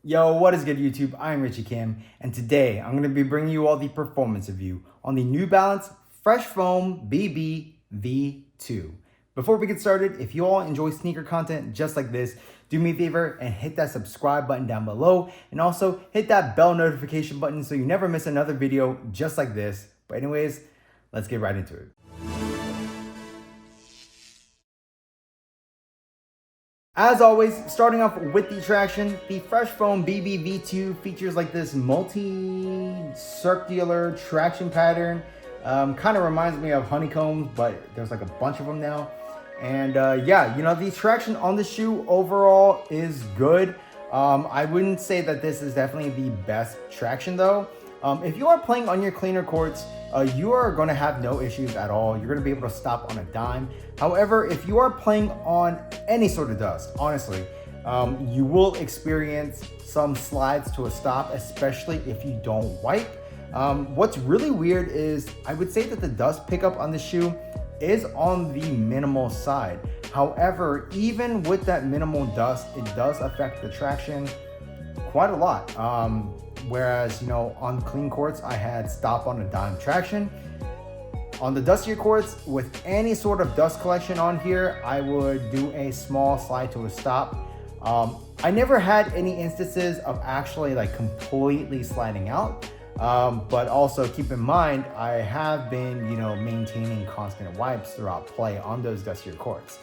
Yo, what is good YouTube? I'm Richie Kim, and today I'm going to be bringing you all the performance review on the New Balance Fresh Foam BB V2. Before we get started, if you all enjoy sneaker content just like this, do me a favor and hit that subscribe button down below, and also hit that bell notification button so you never miss another video just like this. But anyways, let's get right into it. As always, starting off with the traction, the Fresh Foam BB V2 features like this multi-circular traction pattern. Kind of reminds me of honeycombs, but there's like a bunch of them now. And yeah, you know, the traction on the shoe overall is good. I wouldn't say that this is definitely the best traction though. If you are playing on your cleaner courts, you are going to have no issues at all. You're going to be able to stop on a dime. However, if you are playing on any sort of dust, honestly, you will experience some slides to a stop, especially if you don't wipe. What's really weird is I would say that the dust pickup on the shoe is on the minimal side. However, even with that minimal dust, it does affect the traction quite a lot. Whereas, you know, on clean courts, I had stop on a dime traction. On the dustier courts, with any sort of dust collection on here, I would do a small slide to a stop. I never had any instances of actually like completely sliding out. But also keep in mind, I have been, you know, maintaining constant wipes throughout play on those dustier courts.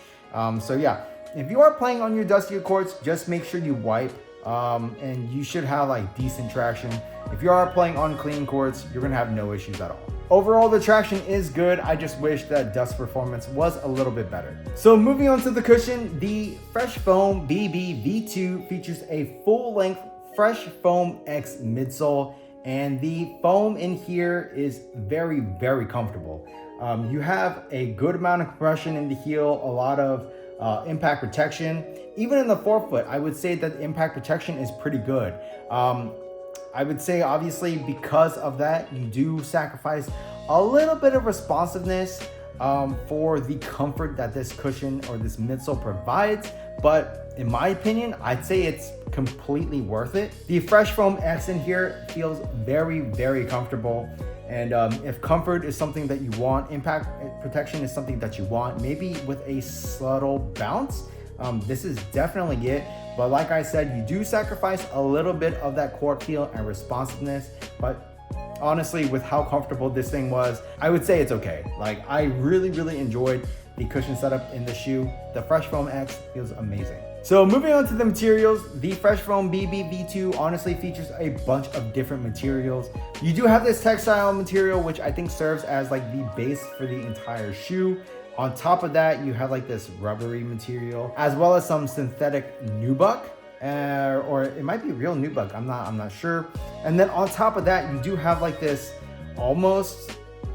So yeah, if you are playing on your dustier courts, just make sure you wipe. And you should have like decent traction. If you are playing on clean courts, you're gonna have no issues at all. Overall, the traction is good. I just wish that dust performance was a little bit better. So moving on to the cushion, the Fresh Foam BB V2 features a full-length Fresh Foam X midsole, and the foam in here is very, very comfortable. You have a good amount of compression in the heel, a lot of impact protection. Even in the forefoot, I would say that the impact protection is pretty good. I would say obviously because of that, you do sacrifice a little bit of responsiveness for the comfort that this cushion or this midsole provides. But in my opinion, I'd say it's completely worth it. The Fresh Foam X in here feels very, very comfortable. And if comfort is something that you want, impact protection is something that you want, maybe with a subtle bounce, this is definitely it. But like I said, you do sacrifice a little bit of that court feel and responsiveness. But honestly, with how comfortable this thing was, I would say it's okay. Like, I really, really enjoyed the cushion setup in the shoe. The Fresh Foam X feels amazing. So moving on to the materials, the Fresh Foam BB V2 honestly features a bunch of different materials. You do have this textile material, which I think serves as like the base for the entire shoe. On top of that, you have like this rubbery material, as well as some synthetic nubuck, or it might be real nubuck. I'm not sure. And then on top of that, you do have like this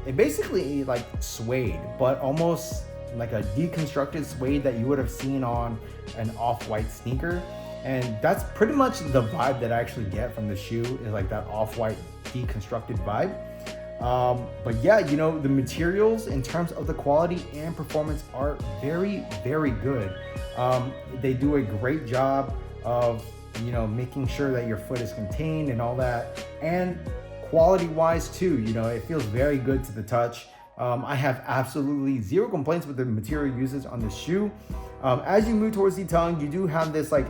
it basically like suede, but almost like a deconstructed suede that you would have seen on an off-white sneaker. And that's pretty much the vibe that I actually get from the shoe, is like that off-white deconstructed vibe. But yeah, you know, the materials in terms of the quality and performance are very, very good. They do a great job of, you know, making sure that your foot is contained and all that. And quality wise too, you know, it feels very good to the touch. I have absolutely zero complaints with the material uses on the shoe. As you move towards the tongue, you do have this like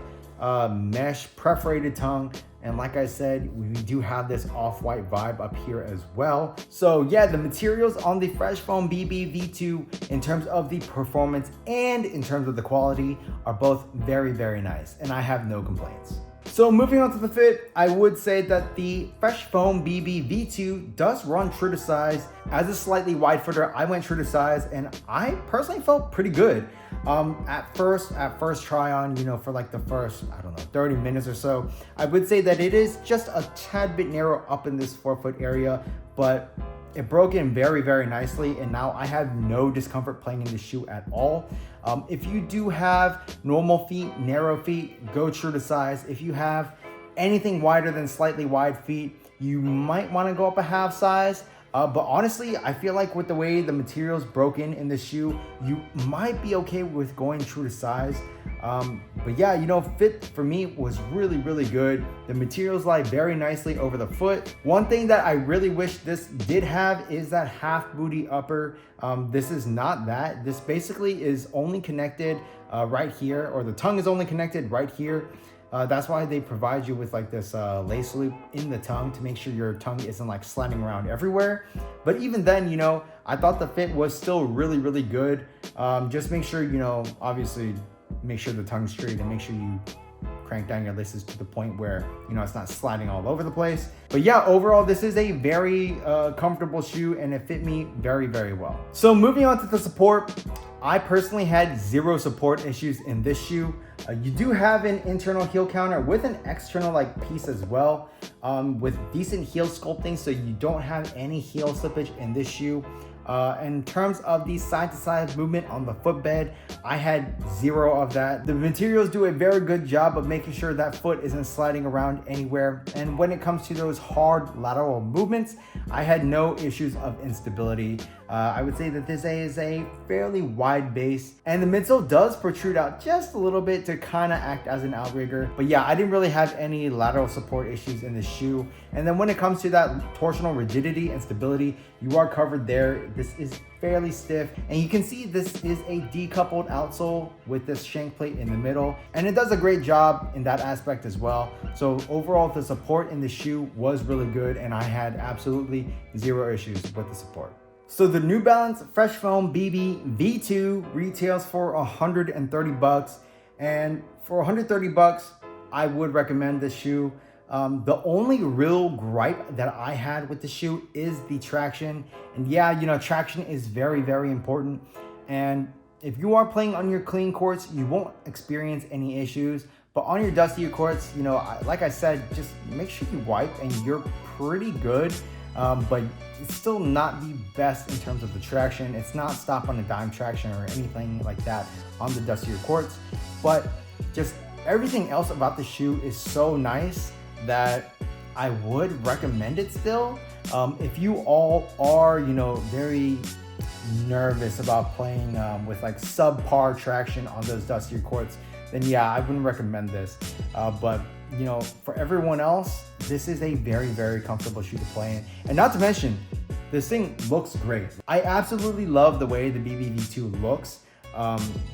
mesh perforated tongue. And like I said, we do have this off-white vibe up here as well. So yeah, the materials on the Fresh Foam BB V2 in terms of the performance and in terms of the quality are both very, very nice. And I have no complaints. So moving on to the fit, I would say that the Fresh Foam BB V2 does run true to size. As a slightly wide footer, I went true to size, and I personally felt pretty good. At first try on, you know, for like the first, I don't know, 30 minutes or so, I would say that it is just a tad bit narrow up in this forefoot area, but it broke in very, very nicely, and now I have no discomfort playing in the shoe at all. If you do have normal feet, narrow feet, go true to size. If you have anything wider than slightly wide feet, you might want to go up a half size. But honestly, I feel like with the way the material's broken in the shoe, you might be okay with going true to size. But yeah, you know, fit for me was really, really good. The materials lie very nicely over the foot. One thing that I really wish this did have is that half booty upper. This is not that. This basically is only connected right here, or the tongue is only connected right here. That's why they provide you with like this lace loop in the tongue to make sure your tongue isn't like sliding around everywhere. But even then, you know, I thought the fit was still really, really good. Just make sure, you know, obviously make sure the tongue's straight and make sure you crank down your laces to the point where, you know, it's not sliding all over the place. But yeah, overall, this is a very comfortable shoe and it fit me very, very well. So moving on to the support, I personally had zero support issues in this shoe. You do have an internal heel counter with an external like piece as well, with decent heel sculpting, so you don't have any heel slippage in this shoe. In terms of the side-to-side movement on the footbed, I had zero of that. The materials do a very good job of making sure that foot isn't sliding around anywhere. And when it comes to those hard lateral movements, I had no issues of instability. I would say that this is a fairly wide base, and the midsole does protrude out just a little bit to kind of act as an outrigger. But yeah, I didn't really have any lateral support issues in the shoe. And then when it comes to that torsional rigidity and stability, you are covered there. This is fairly stiff, and you can see this is a decoupled outsole with this shank plate in the middle, and it does a great job in that aspect as well. So overall, the support in the shoe was really good, and I had absolutely zero issues with the support. So the New Balance Fresh Foam BB V2 retails for $130, and for $130, I would recommend this shoe. The only real gripe that I had with the shoe is the traction. And yeah, you know, traction is very, very important. And if you are playing on your clean courts, you won't experience any issues. But on your dustier courts, you know, like I said, just make sure you wipe and you're pretty good. But it's still not the best in terms of the traction. It's not stop on a dime traction or anything like that on the dustier courts. But just everything else about the shoe is so nice that I would recommend it still. If you all are, you know, very nervous about playing with like subpar traction on those dustier courts, then yeah, I wouldn't recommend this. But you know, for everyone else, this is a very, very comfortable shoe to play in. And not to mention, this thing looks great. I absolutely love the way the BB V2 looks.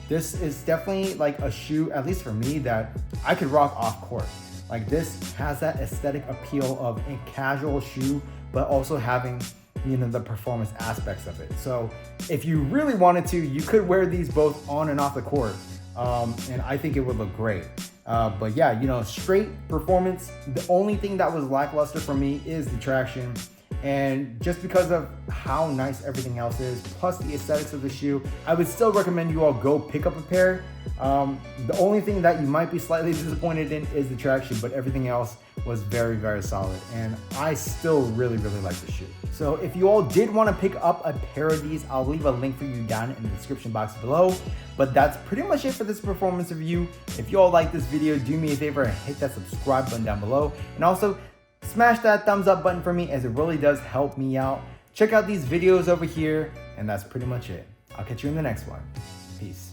This is definitely like a shoe, at least for me, that I could rock off court. Like this has that aesthetic appeal of a casual shoe, but also having, you know, the performance aspects of it. So if you really wanted to, you could wear these both on and off the court. And I think it would look great. But yeah, you know, straight performance. The only thing that was lackluster for me is the traction. And just because of how nice everything else is, plus the aesthetics of the shoe, I would still recommend you all go pick up a pair. The only thing that you might be slightly disappointed in is the traction, but everything else was very, very solid. And I still really, really like the shoe. So if you all did want to pick up a pair of these, I'll leave a link for you down in the description box below. But that's pretty much it for this performance review. If you all like this video, do me a favor and hit that subscribe button down below. And also, smash that thumbs up button for me, as it really does help me out. Check out these videos over here, and that's pretty much it. I'll catch you in the next one. Peace.